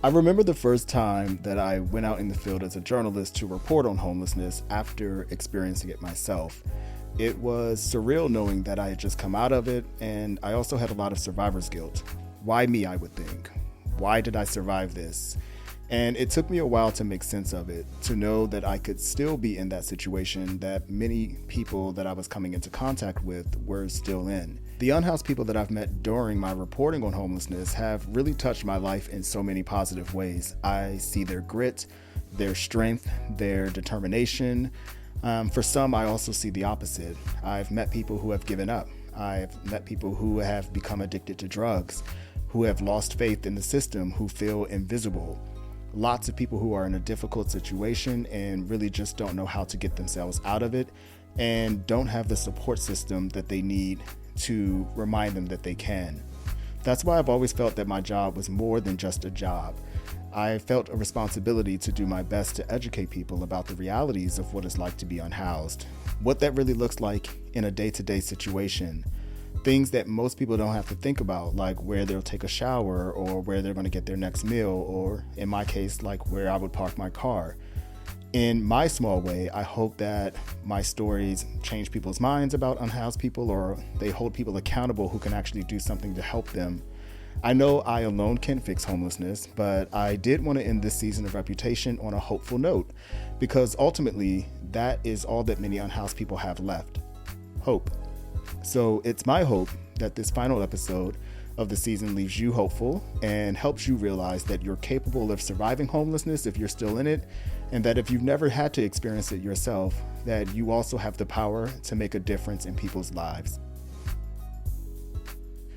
I remember the first time that I went out in the field as a journalist to report on homelessness after experiencing it myself. It was surreal knowing that I had just come out of it, and I also had a lot of survivor's guilt. Why me, I would think? Why did I survive this? And it took me a while to make sense of it, to know that I could still be in that situation that many people that I was coming into contact with were still in. The unhoused people that I've met during my reporting on homelessness have really touched my life in so many positive ways. I see their grit, their strength, their determination. For some, I also see the opposite. I've met people who have given up. I've met people who have become addicted to drugs, who have lost faith in the system, who feel invisible. Lots of people who are in a difficult situation and really just don't know how to get themselves out of it and don't have the support system that they need to remind them that they can. That's why I've always felt that my job was more than just a job. I felt a responsibility to do my best to educate people about the realities of what it's like to be unhoused, what that really looks like in a day-to-day situation. Things that most people don't have to think about, like where they'll take a shower or where they're going to get their next meal, or in my case, like where I would park my car. In my small way, I hope that my stories change people's minds about unhoused people, or they hold people accountable who can actually do something to help them. I know I alone can't fix homelessness, but I did want to end this season of Reputation on a hopeful note, because ultimately that is all that many unhoused people have left: hope. So it's my hope that this final episode of the season leaves you hopeful and helps you realize that you're capable of surviving homelessness if you're still in it, and that if you've never had to experience it yourself, that you also have the power to make a difference in people's lives.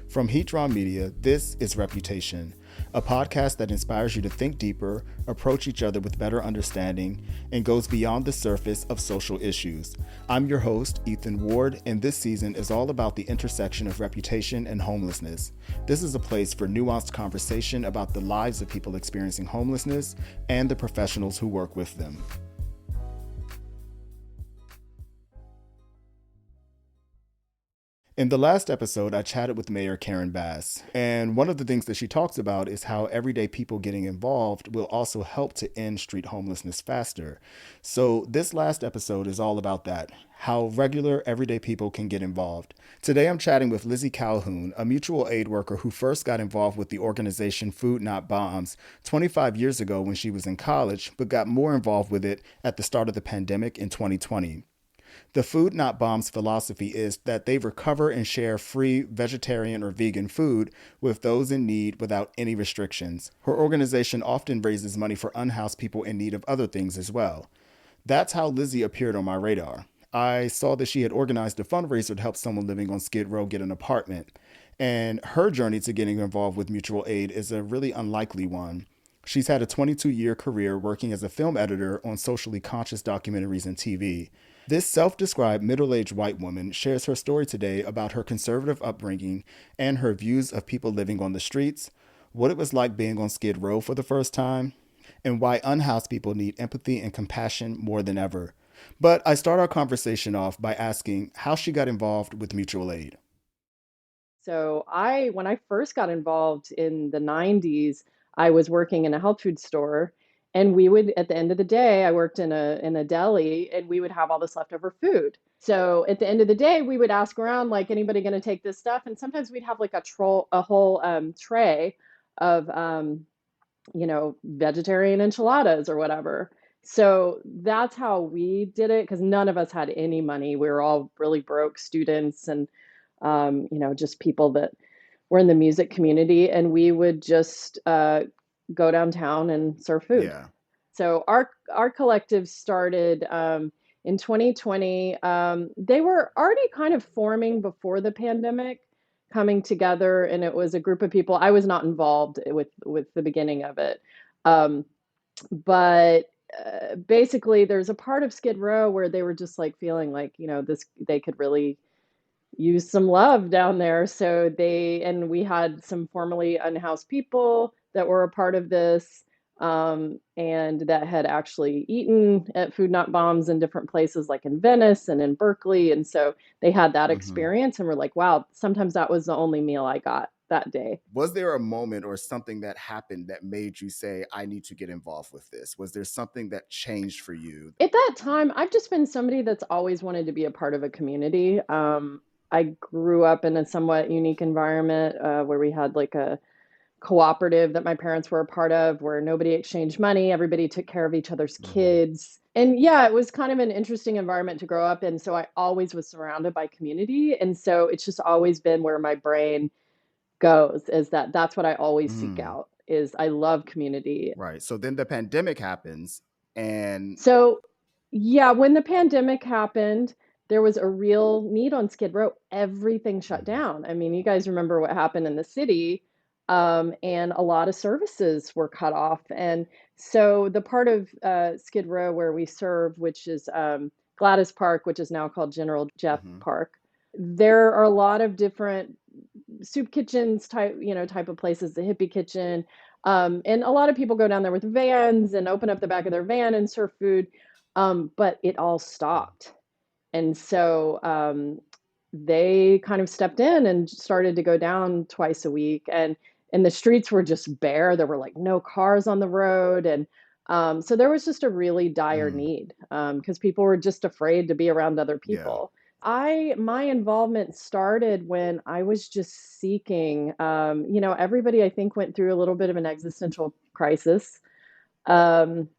From HEATDRAWN Media, this is Reputation, a podcast that inspires you to think deeper, approach each other with better understanding, and goes beyond the surface of social issues. I'm your host, Ethan Ward, and this season is all about the intersection of reputation and homelessness. This is a place for nuanced conversation about the lives of people experiencing homelessness and the professionals who work with them. In the last episode, I chatted with Mayor Karen Bass, and one of the things that she talks about is how everyday people getting involved will also help to end street homelessness faster. So this last episode is all about that, how regular everyday people can get involved. Today I'm chatting with Lizzy Calhoun, a mutual aid worker who first got involved with the organization Food Not Bombs 25 years ago when she was in college, but got more involved with it at the start of the pandemic in 2020. The Food Not Bombs philosophy is that they recover and share free vegetarian or vegan food with those in need without any restrictions. Her organization often raises money for unhoused people in need of other things as well. That's how Lizzy appeared on my radar. I saw that she had organized a fundraiser to help someone living on Skid Row get an apartment, and her journey to getting involved with mutual aid is a really unlikely one. She's had a 22-year career working as a film editor on socially conscious documentaries and TV. This self-described middle-aged white woman shares her story today about her conservative upbringing and her views of people living on the streets, what it was like being on Skid Row for the first time, and why unhoused people need empathy and compassion more than ever. But I start our conversation off by asking how she got involved with mutual aid. So when I first got involved in the 90s, I was working in a health food store, and we would, at the end of the day, I worked in a deli, and we would have all this leftover food. So at the end of the day, we would ask around, like, anybody going to take this stuff? And sometimes we'd have like a whole tray of vegetarian enchiladas or whatever. So that's how we did it, because none of us had any money. We were all really broke students and just people that were in the music community, and we would just go downtown and serve food. Yeah. So our collective started in 2020. They were already kind of forming before the pandemic, coming together, and it was a group of people. I was not involved with the beginning of it, um, but basically, there's a part of Skid Row where they were just like feeling like this they could really use some love down there. So and we had some formerly unhoused people that were a part of this, and that had actually eaten at Food Not Bombs in different places, like in Venice and in Berkeley. And so they had that Mm-hmm. experience and were like, wow, sometimes that was the only meal I got that day. Was there a moment or something that happened that made you say, I need to get involved with this? Was there something that changed for you? At that time, I've just been somebody that's always wanted to be a part of a community. I grew up in a somewhat unique environment where we had like a cooperative that my parents were a part of where nobody exchanged money, everybody took care of each other's Mm-hmm. kids. And yeah, it was kind of an interesting environment to grow up in. So I always was surrounded by community. And so it's just always been where my brain goes is that that's what I always seek Mm. out is I love community. Right. So then the pandemic happens and So, yeah, when the pandemic happened, there was a real need on Skid Row. Everything shut Mhm. down. I mean, you guys remember what happened in the city, and a lot of services were cut off. And so, the part of Skid Row where we serve, which is Gladys Park, which is now called General Jeff Mhm. Park, there are a lot of different soup kitchens type, type of places, the hippie kitchen. And a lot of people go down there with vans and open up the back of their van and serve food. But it all stopped. And so they kind of stepped in and started to go down twice a week. And the streets were just bare. There were like no cars on the road. And so there was just a really dire Mm. need because people were just afraid to be around other Yeah. people. My involvement started when I was just seeking, everybody I think went through a little bit of an existential crisis. Um,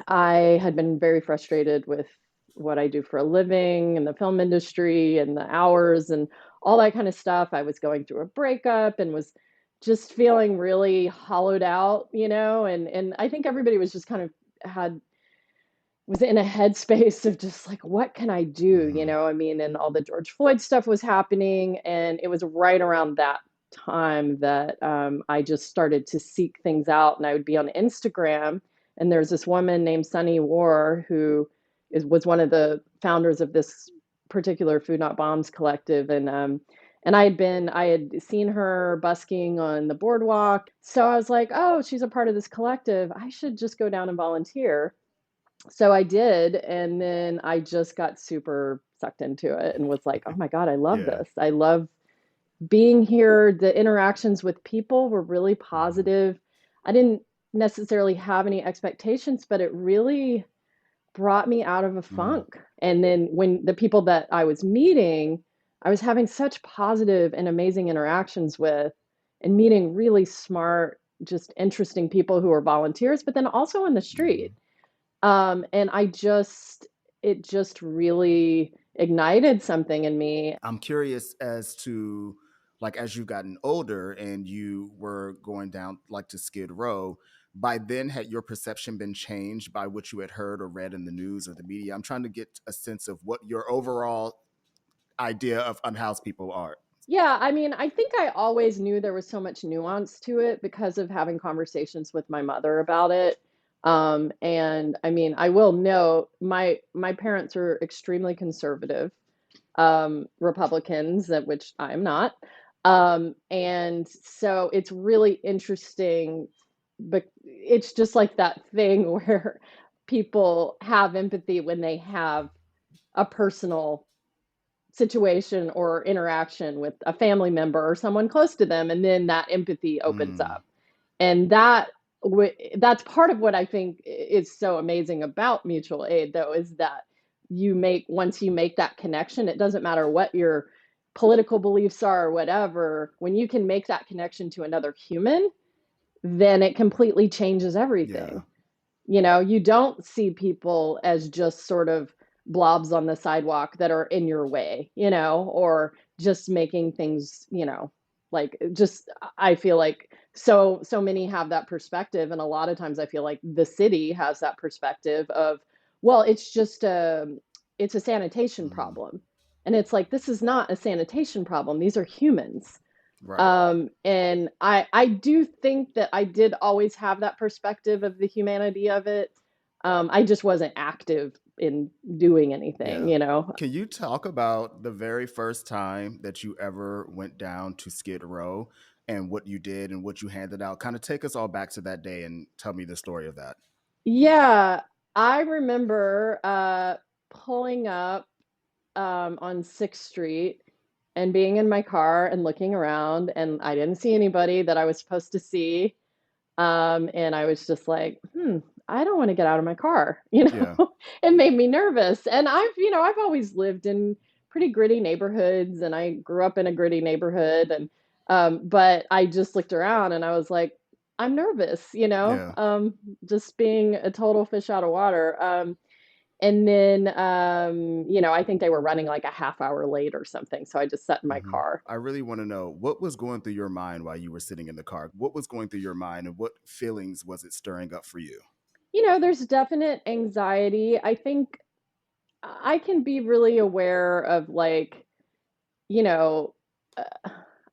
I had been very frustrated with what I do for a living and the film industry and the hours and all that kind of stuff. I was going through a breakup and was just feeling really hollowed out, and I think everybody was just kind of had was in a headspace of just like, what can I do? Mhm. I mean, and all the George Floyd stuff was happening. And it was right around that time that I just started to seek things out. And I would be on Instagram. And there's this woman named Sunny War who was one of the founders of this particular Food Not Bombs collective. And I had seen her busking on the boardwalk. So I was like, oh, she's a part of this collective. I should just go down and volunteer. So I did, and then I just got super sucked into it and was like, "Oh my God, I love Yeah. this. I love being here." The interactions with people were really Mhm. positive. I didn't necessarily have any expectations, but it really brought me out of a Mm. funk. And then when the people that I was meeting, I was having such positive and amazing interactions with and meeting really smart, just interesting people who are volunteers, but then also on the street. Mhm. And it just really ignited something in me. I'm curious as to, like, as you've gotten older and you were going down like to Skid Row, by then had your perception been changed by what you had heard or read in the news or the media? I'm trying to get a sense of what your overall idea of unhoused people are. Yeah, I mean, I think I always knew there was so much nuance to it because of having conversations with my mother about it. And I mean, I will note my parents are extremely conservative, Republicans, which I'm not. And so it's really interesting, but it's just like that thing where people have empathy when they have a personal situation or interaction with a family member or someone close to them, and then that empathy opens Mm. up. And that's part of what I think is so amazing about mutual aid, though, is that once you make that connection, it doesn't matter what your political beliefs are or whatever. When you can make that connection to another human, then it completely changes Yeah. everything. You don't see people as just sort of blobs on the sidewalk that are in your way, or just making things, like just I feel like so many have that perspective, and a lot of times I feel like the city has that perspective of, well, it's a sanitation Mhm. problem. And it's like, this is not a sanitation problem. These are humans. Right. And I do think that I did always have that perspective of the humanity of it. I just wasn't active in doing anything, Yeah. Can you talk about the very first time that you ever went down to Skid Row and what you did and what you handed out? Kind of take us all back to that day and tell me the story of that. Yeah, I remember pulling up on 6th Street, and being in my car and looking around, and I didn't see anybody that I was supposed to see. And I was just like, I don't want to get out of my car. Yeah. It made me nervous. And I've always lived in pretty gritty neighborhoods, and I grew up in a gritty neighborhood. And, but I just looked around and I was like, I'm nervous, Yeah. just being a total fish out of water. And then, I think they were running like a half hour late or something. So I just sat in my car. I really want to know what was going through your mind while you were sitting in the car. What was going through your mind, and what feelings was it stirring up for you? There's definite anxiety. I think I can be really aware of like, you know, uh,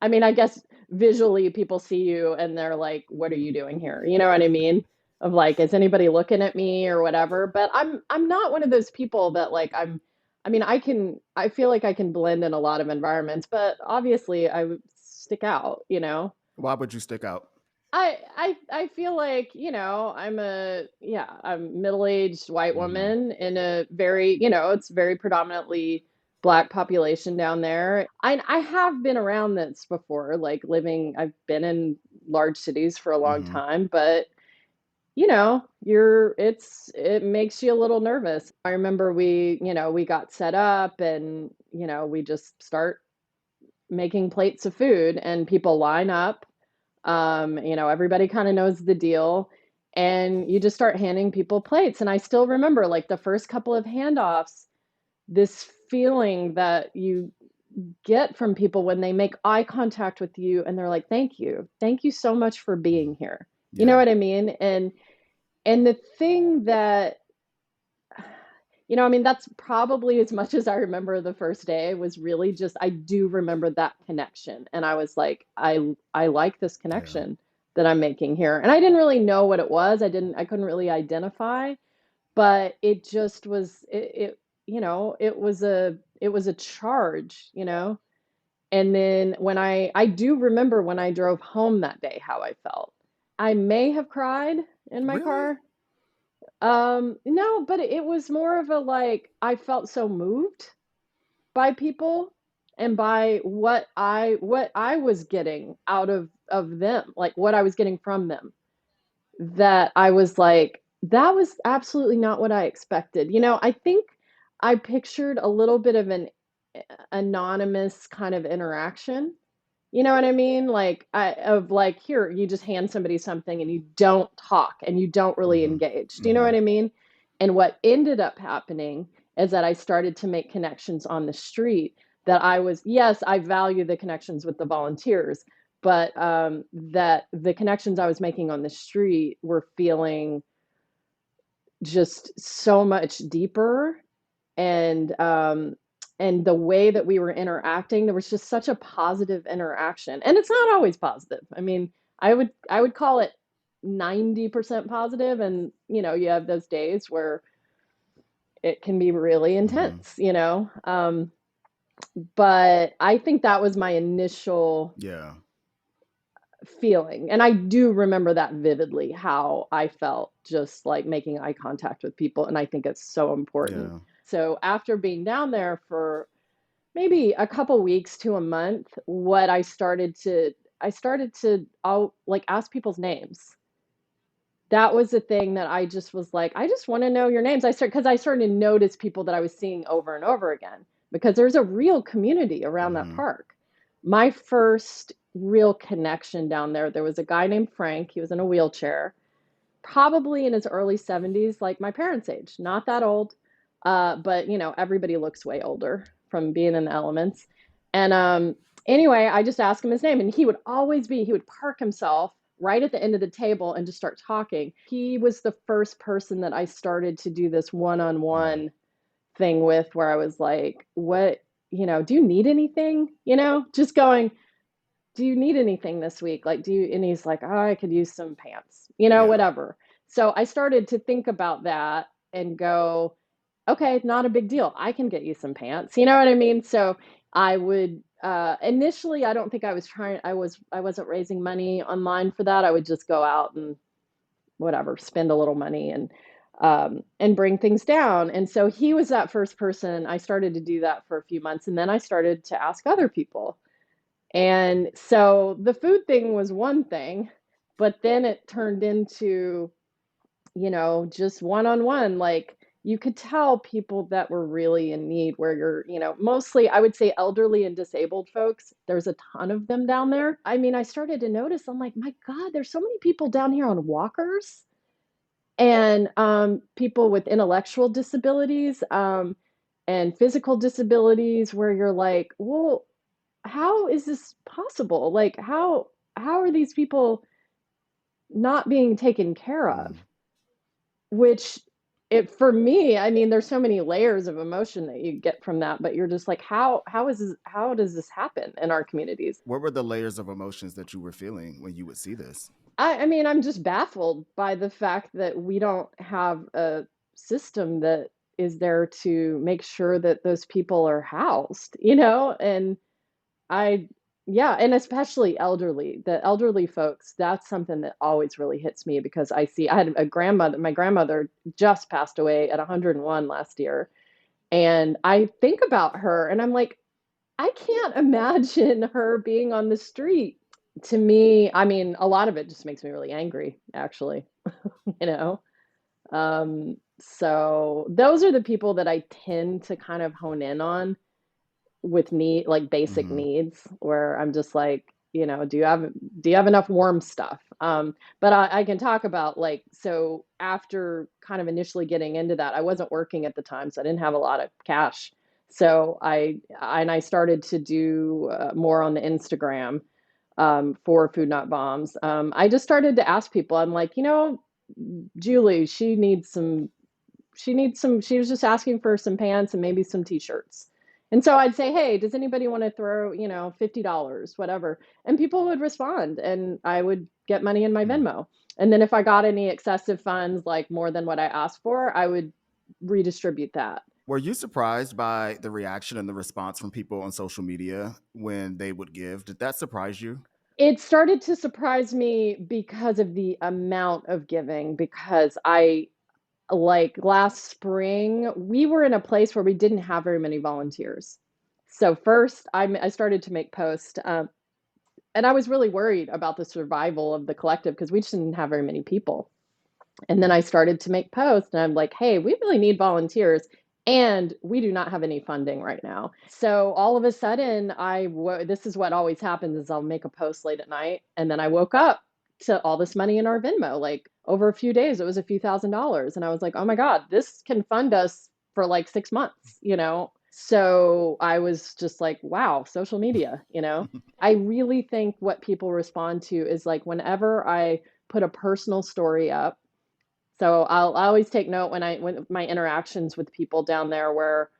I mean, I guess visually people see you and they're like, what are you doing here? You know what I mean? Of like, is anybody looking at me or whatever? But I'm not one of those people that like I mean, I feel like I can blend in a lot of environments, but obviously I would stick out. Why would you stick out? I feel like, I'm a middle-aged white Hmm. woman in a very, it's very predominantly Black population down there. I have been around this before, like I've been in large cities for a long Hmm. time, but it makes you a little nervous. I remember we got set up, and, we just start making plates of food, and people line up. Everybody kind of knows the deal, and you just start handing people plates. And I still remember like the first couple of handoffs, this feeling that you get from people when they make eye contact with you and they're like, thank you. Thank you so much for being here. You know Yeah. what I mean? And the thing that I mean, that's probably as much as I remember the first day was really just I do remember that connection. And I was like, I like this Yeah. connection that I'm making here. And I didn't really know what it was. I couldn't really identify, but it just was it was a charge. And then when I do remember when I drove home that day how I felt. I may have cried in my Really? car. No, but it was more of a like I felt so moved by people and by what I was getting out of them, like what I was getting from them, that I was like, that was absolutely not what I expected. I think I pictured a little bit of an anonymous kind of interaction. You know what I mean? Of like, here, you just hand somebody something and you don't talk and you don't really Hmm. engage. Do you know Hmm. what I mean? And what ended up happening is that I started to make connections on the street that yes, I value the connections with the volunteers, but that the connections I was making on the street were feeling just so much deeper. And the way that we were interacting, there was just such a positive interaction, and it's not always positive. I mean, I would call it 90% positive, and you have those days where it can be really Hmm. intense. But I think that was my initial Yeah. feeling. And I do remember that vividly, how I felt just like making eye contact with people. And I think it's so important. Yeah. So after being down there for maybe a couple weeks to a month, what I started to I'll like ask people's names. That was the thing that I just was like, I just want to know your names. I started to notice people that I was seeing over and over again, because there's a real community around that Hmm. park. My first real connection down there was a guy named Frank. He was in a wheelchair, probably in his early 70s, like my parents' age, not that old. But everybody looks way older from being in the elements. And anyway, I just asked him his name, and he would park himself right at the end of the table and just start talking. He was the first person that I started to do this one-on-one thing with, where I was like, what, do you need anything? Just going, do you need anything this week? Like, and he's like, oh, I could use some pants, Yeah. whatever. So I started to think about that and go, okay, not a big deal. I can get you some pants. You know what I mean? So I would, initially, I don't think I wasn't raising money online for that. I would just go out and whatever, spend a little money. And and bring things down. And so he was that first person. I started to do that for a few months, and then I started to ask other people. And so the food thing was one thing, but then it turned into, just one on one. Like you could tell people that were really in need, where mostly I would say elderly and disabled folks. There's a ton of them down there. I mean, I started to notice, I'm like, my God, there's so many people down here on walkers and people with intellectual disabilities and physical disabilities, where you're like, well, how is this possible? Like, how are these people not being taken care of? Mm. Which it for me, I mean, there's so many layers of emotion that you get from that, but you're just like, how does this happen in our communities? What were the layers of emotions that you were feeling when you would see this? I mean, I'm just baffled by the fact that we don't have a system that is there to make sure that those people are housed, and I, yeah, and especially elderly, the elderly folks, that's something that always really hits me because I had a grandmother, my grandmother just passed away at 101 last year. And I think about her and I'm like, I can't imagine her being on the street. To me, I mean, a lot of it just makes me really angry, actually, you know? So those are the people that I tend to kind of hone in on with like basic Hmm. needs, where I'm just like, do you have enough warm stuff? But I can talk about, like, so after kind of initially getting into that, I wasn't working at the time, so I didn't have a lot of cash. So I started to do more on the Instagram for Food Not Bombs. I just started to ask people. I'm like, Julie, she was just asking for some pants and maybe some t-shirts. And so I'd say, hey, does anybody want to throw, $50, whatever? And people would respond and I would get money in my Mm. Venmo. And then if I got any excessive funds, like more than what I asked for, I would redistribute that. Were you surprised by the reaction and the response from people on social media when they would give? Did that surprise you? It started to surprise me because of the amount of giving, because like last spring, we were in a place where we didn't have very many volunteers. So first, I started to make posts, and I was really worried about the survival of the collective because we just didn't have very many people. And then I started to make posts, and I'm like, hey, we really need volunteers. And we do not have any funding right now. So all of a sudden, this is what always happens is I'll make a post late at night, and then I woke up to all this money in our Venmo. Like over a few days, it was a few $1,000s. And I was like, oh my God, this can fund us for like 6 months, So I was just like, wow, social media. I really think what people respond to is like whenever I put a personal story up, so I always take note when my interactions with people down there, where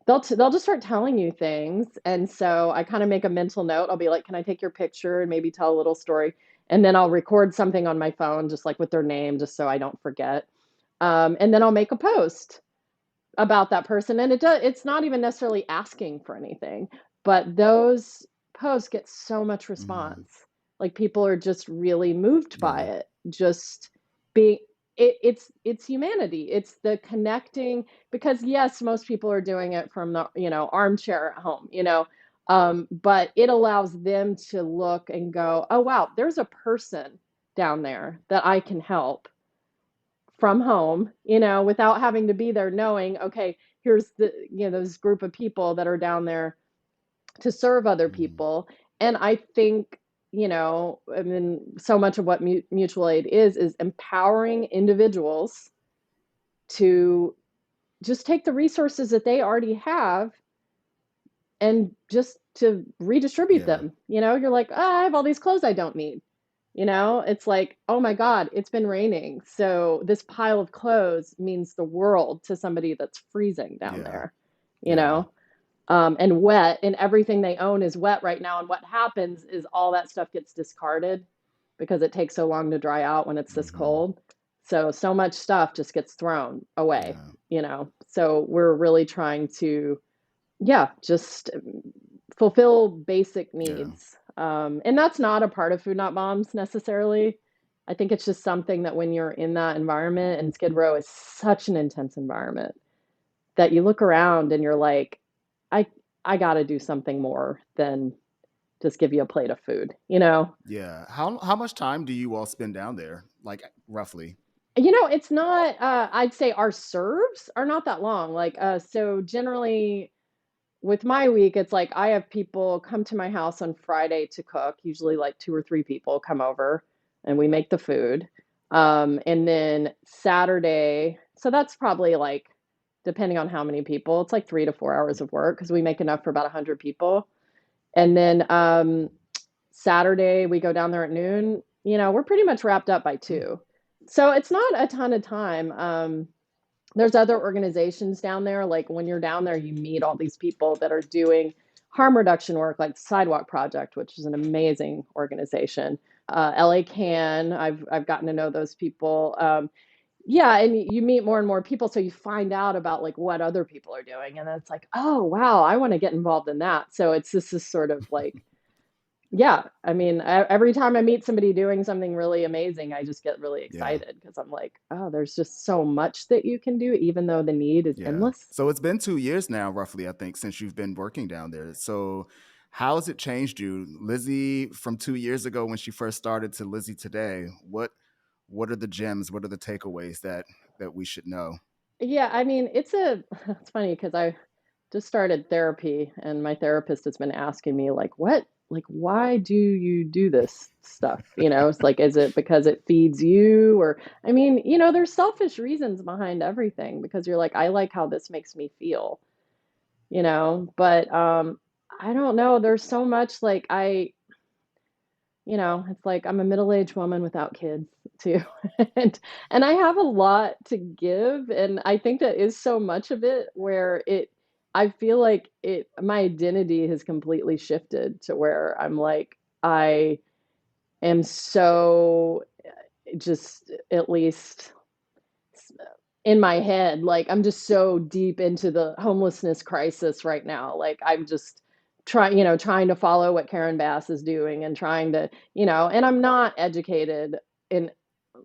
they'll just start telling you things, and so I kind of make a mental note. I'll be like, "Can I take your picture and maybe tell a little story?" And then I'll record something on my phone, just like with their name, just so I don't forget. And then I'll make a post about that person, and it's not even necessarily asking for anything, but those posts get so much Mm. response. Like people are just really moved by Yeah. it. Just being it's humanity. It's the connecting, because yes, most people are doing it from the, armchair at home, but it allows them to look and go, oh wow, there's a person down there that I can help from home, without having to be there, knowing, okay, here's this group of people that are down there to serve other Mm. people. And I think, I mean, so much of what mutual aid is empowering individuals to just take the resources that they already have and just to redistribute Yeah. them. You're like, oh, I have all these clothes I don't need. It's like, oh my God, it's been raining. So this pile of clothes means the world to somebody that's freezing down Yeah. there, you Yeah. know, and wet, and everything they own is wet right now. And what happens is all that stuff gets discarded because it takes so long to dry out when it's this Hmm. cold. So much stuff just gets thrown away, Yeah. So we're really trying to, yeah, just fulfill basic Yeah. needs. And that's not a part of Food Not Bombs necessarily. I think it's just something that when you're in that environment, and Skid Row is such an intense environment, that you look around and you're like, I I got to do something more than just give you a plate of food, you know? Yeah. How much time do you all spend down there? Like roughly? It's not I'd say our serves are not that long. So generally with my week, it's like I have people come to my house on Friday to cook, usually like 2 or 3 people come over and we make the food. And then Saturday, so that's probably like depending on how many people, it's like 3 to 4 hours of work because we make enough for about 100 people. And then Saturday we go down there at noon. We're pretty much wrapped up by Hmm. 2. So it's not a ton of time. There's other organizations down there. Like when you're down there, you meet all these people that are doing harm reduction work, like Sidewalk Project, which is an amazing organization. LA Can, I've gotten to know those people. Yeah, and you meet more and more people, so you find out about like what other people are doing, and then it's like, oh wow, I want to get involved in that. So it's this is sort of like yeah, I mean, every time I meet somebody doing something really amazing, I just get really Yeah. excited because I'm like, oh, there's just so much that you can do, even though the need is Yeah. endless. So it's been 2 years now, roughly, I think, since you've been working down there. So how has it changed you, Lizzy, from 2 years ago when she first started to Lizzy today? What are the gems? What are the takeaways that we should know? Yeah, I mean, it's funny because I just started therapy and my therapist has been asking me like why do you do this stuff? It's like, is it because it feeds you? Or I mean, there's selfish reasons behind everything because you're like, I like how this makes me feel. But I don't know, there's so much like it's like I'm a middle-aged woman without kids too. and and I have a lot to give, and I think that is so much of it where I feel like it my identity has completely shifted to where I'm like I am so just at least in my head, like I'm just so deep into the homelessness crisis right now. Like I'm just trying to follow what Karen Bass is doing and trying to, and I'm not educated in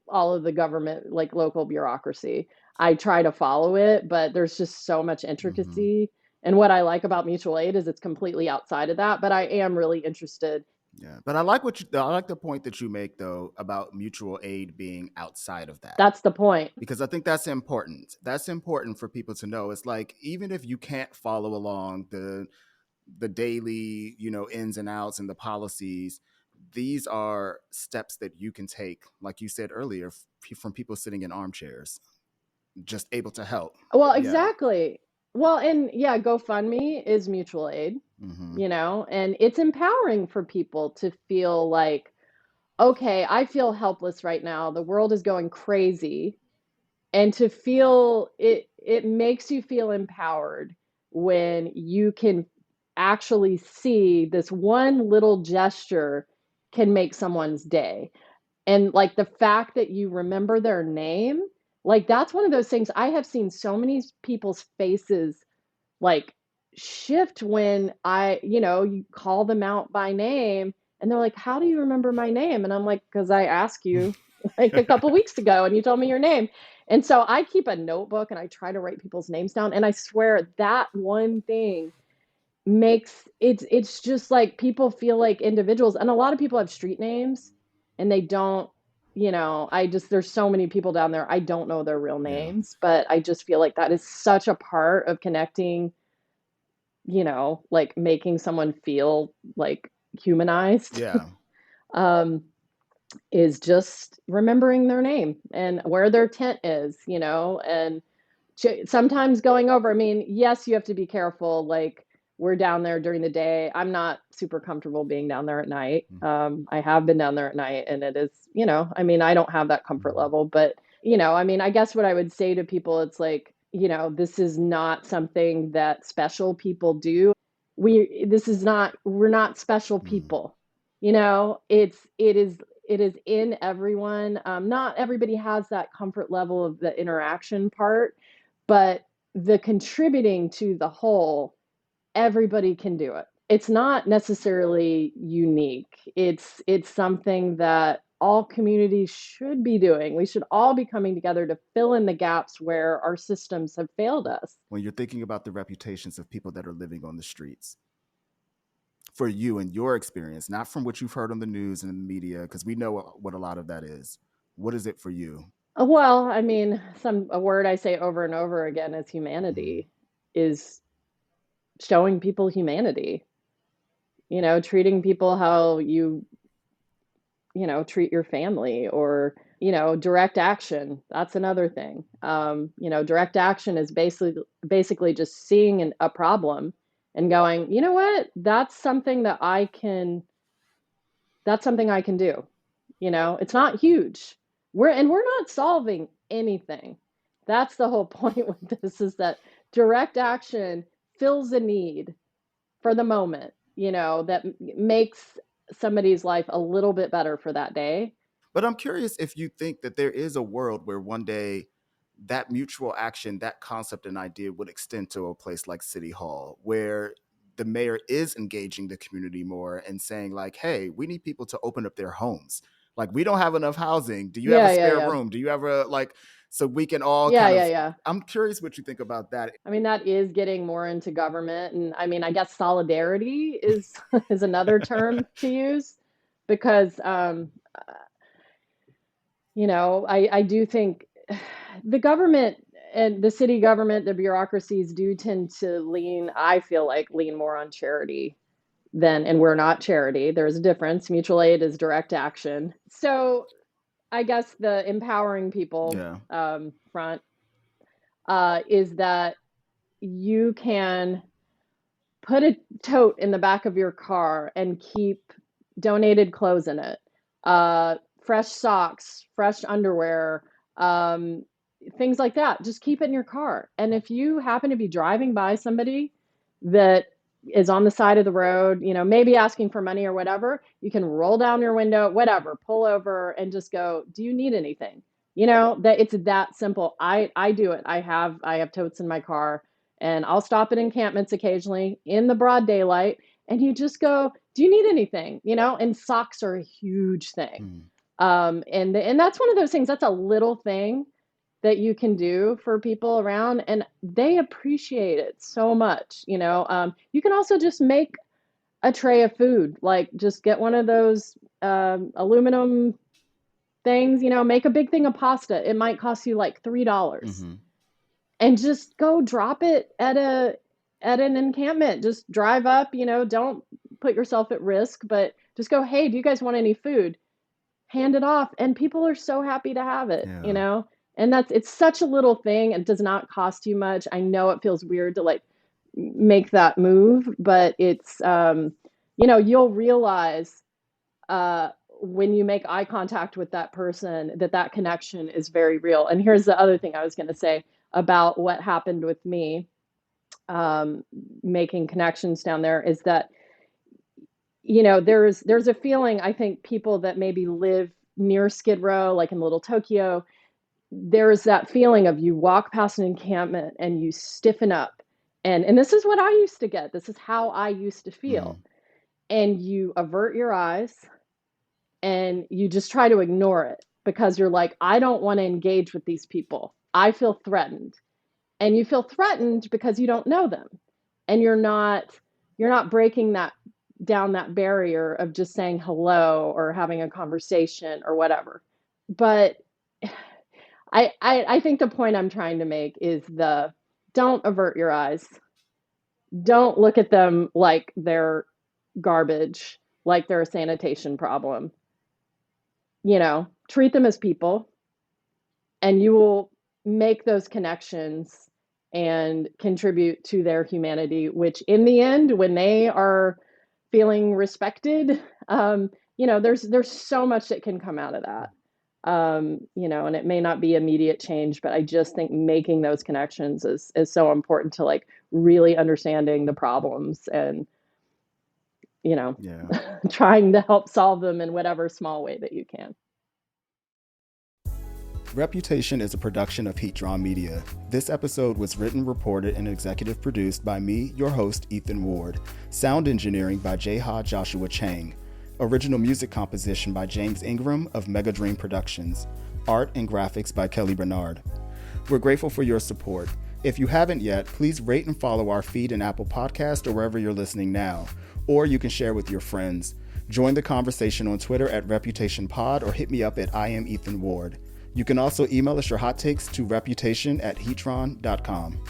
all of the government, like local bureaucracy. I try to follow it, but there's just so much Hmm. intricacy. And what I like about mutual aid is it's completely outside of that, but I am really interested. Yeah. But I like the point that you make though about mutual aid being outside of that. That's the point. Because I think that's important. That's important for people to know. It's like even if you can't follow along the daily, ins and outs and the policies, these are steps that you can take, like you said earlier, from people sitting in armchairs, just able to help. Well, Yeah. exactly. Well, and yeah, GoFundMe is mutual aid, Hmm. and it's empowering for people to feel like, okay, I feel helpless right now. The world is going crazy. And to feel it makes you feel empowered when you can actually see this one little gesture can make someone's day. And like the fact that you remember their name, like that's one of those things. I have seen so many people's faces like shift when you call them out by name and they're like, how do you remember my name? And I'm like, because I asked you like a couple weeks ago and you told me your name. And so I keep a notebook and I try to write people's names down. And I swear that one thing makes it's just like people feel like individuals. And a lot of people have street names and they don't, I just there's so many people down there. I don't know their real Yeah. names, but I just feel like that is such a part of connecting, like making someone feel like humanized, Yeah. um, is just remembering their name and where their tent is, and sometimes going over. I mean, yes, you have to be careful. Like we're down there during the day. I'm not super comfortable being down there at night. I have been down there at night and it is, I mean, I don't have that comfort Mhm. level, but I mean, I guess what I would say to people, it's like, this is not something that special people do. We're not special Mhm. people. It is in everyone. Not everybody has that comfort level of the interaction part, but the contributing to the whole, everybody can do it. It's not necessarily unique. It's something that all communities should be doing. We should all be coming together to fill in the gaps where our systems have failed us. When you're thinking about the reputations of people that are living on the streets, for you and your experience, not from what you've heard on the news and in the media, because we know what a lot of that is. What is it for you? Well, I mean, a word I say over and over again is Mm-hmm. humanity, is showing people humanity, treating people how treat your family, or, direct action. That's another thing. Direct action is basically just seeing a problem and going, you know what? That's something I can do. It's not huge. We're not solving anything. That's the whole point with this, is that direct action fills a need for the moment, that makes somebody's life a little bit better for that day. But I'm curious if you think that there is a world where one day that mutual action, that concept and idea would extend to a place like City Hall, where the mayor is engaging the community more and saying, like, hey, we need people to open up their homes. Like, we don't have enough housing. Do you have a Yeah, yeah, spare yeah. room? Do you have a, like, so we can all Yeah, kind yeah, of, yeah. I'm curious what you think about that. I mean, that is getting more into government, and I mean, I guess solidarity is is another term to use, because I do think the government and the city government, the bureaucracies do tend to I feel like lean more on charity and we're not charity. There's a difference. Mutual aid is direct action. So I guess the empowering people Yeah. front is that you can put a tote in the back of your car and keep donated clothes in it, fresh socks, fresh underwear, um, things like that. Just keep it in your car. And if you happen to be driving by somebody that is on the side of the road, maybe asking for money or whatever, you can roll down your window, whatever, pull over and just go, do you need anything? That it's that simple. I do it. I have totes in my car, and I'll stop at encampments occasionally in the broad daylight, and you just go, do you need anything? And socks are a huge thing. Mm. And that's one of those things, that's a little thing that you can do for people around, and they appreciate it so much. You can also just make a tray of food, like just get one of those aluminum things, make a big thing of pasta. It might cost you like $3, Mm-hmm. and just go drop it at an encampment. Just drive up, don't put yourself at risk, but just go, hey, do you guys want any food? Hand it off, and people are so happy to have it, Yeah. and it's such a little thing, and does not cost you much. I know it feels weird to like make that move, but it's you'll realize when you make eye contact with that person, that connection is very real. And here's the other thing I was going to say about what happened with me, making connections down there, is that there's a feeling, I think people that maybe live near Skid Row, like in Little Tokyo, there's that feeling of you walk past an encampment and you stiffen up. And this is what I used to get. This is how I used to feel. Mm. And you avert your eyes and you just try to ignore it, because you're like, I don't want to engage with these people. I feel threatened. And you feel threatened because you don't know them. And you're not breaking that barrier of just saying hello or having a conversation or whatever. But I think the point I'm trying to make is don't avert your eyes. Don't look at them like they're garbage, like they're a sanitation problem. Treat them as people, and you will make those connections and contribute to their humanity, which in the end, when they are feeling respected, there's so much that can come out of that. And it may not be immediate change, but I just think making those connections is so important to like really understanding the problems and, Yeah. trying to help solve them in whatever small way that you can. Reputation is a production of HEATDRAWN Media. This episode was written, reported, and executive produced by me, your host, Ethan Ward. Sound engineering by Jeha Joshua Chang. Original music composition by James Ingram of Mega Dream Productions. Art and graphics by Kelly Bernard. We're grateful for your support. If you haven't yet, please rate and follow our feed in Apple Podcast or wherever you're listening now, or you can share with your friends. Join the conversation on Twitter at ReputationPod or hit me up at I am Ethan Ward. You can also email us your hot takes to reputation@heatdrawN.com.